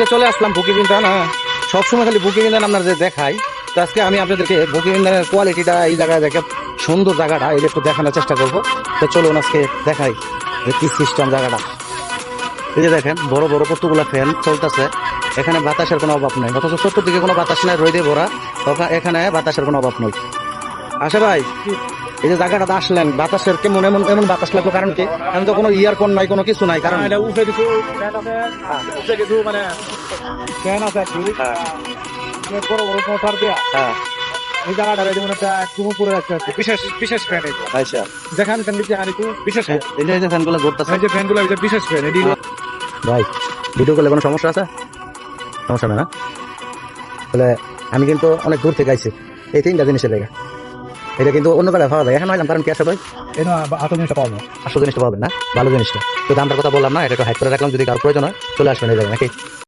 আজকে চলে আসলাম বুকি বিন্দান। সবসময় খালি বুকি বিন্দান আপনাদের দেখাই, তো আজকে আমি আপনাদেরকে বুকি বিন্দানের কোয়ালিটিটা এই জায়গায় দেখে সুন্দর জায়গাটা এই একটু দেখানোর চেষ্টা করবো। তো চলুন আজকে দেখাই যে কি সিস্টেম জায়গাটা। এই যে দেখেন বড় বড় কতগুলো ফ্যান চলতেছে, এখানে বাতাসের কোনো অভাব নেই, অথচ চতুর্দিকে কোনো বাতাস নাই, রোদে ভরা, তখন এখানে বাতাসের কোনো অভাব নেই। আশা ভাই, এই যে জায়গাটাতে আসলেন, বাতাসের কেমন এমন এমন বাতাস লাগলো, কারণ কি? আমি তো কোনো ইয়ারফোন নাই, কোনো কিছু নাই, কারণ উপরে কিছু ফ্যান আছে, উপরে কিছু মানে ফ্যান আছে আর কি, বড় বড় মোটর দেওয়া। হ্যাঁ এই জায়গাটা যেমন একটা একদম উপরে আছে আর কি, বিশেষ বিশেষ ফ্যান এটা। আচ্ছা, যেখান থেকে নিচে আর একটু বিশেষ ফ্যান। এই যে ফ্যানগুলো ঘুরতেছে এই যে ফ্যানগুলো এটা বিশেষ ফ্যান এটি। ভাই, ভিডিও করলে কোনো সমস্যা আছে? সমস্যা নেই না? তাহলে আমি কিন্তু অনেক দূর থেকে আইছি এই তিনটা জিনিসের লেগে। এটা কিন্তু অন্য জায়গায় পাওয়া যায়, এখন হইলাম কারণ কি আসে ভাই, এই না আটো জিনিসটা পাবো, আসল জিনিসটা পাবেন না, ভালো জিনিসটা। তো দামটার কথা বললাম না, এটা একটু হাইট করে রাখলাম, যদি কারো প্রয়োজন হয় চলে আসবেন এই জায়গায় নাকি।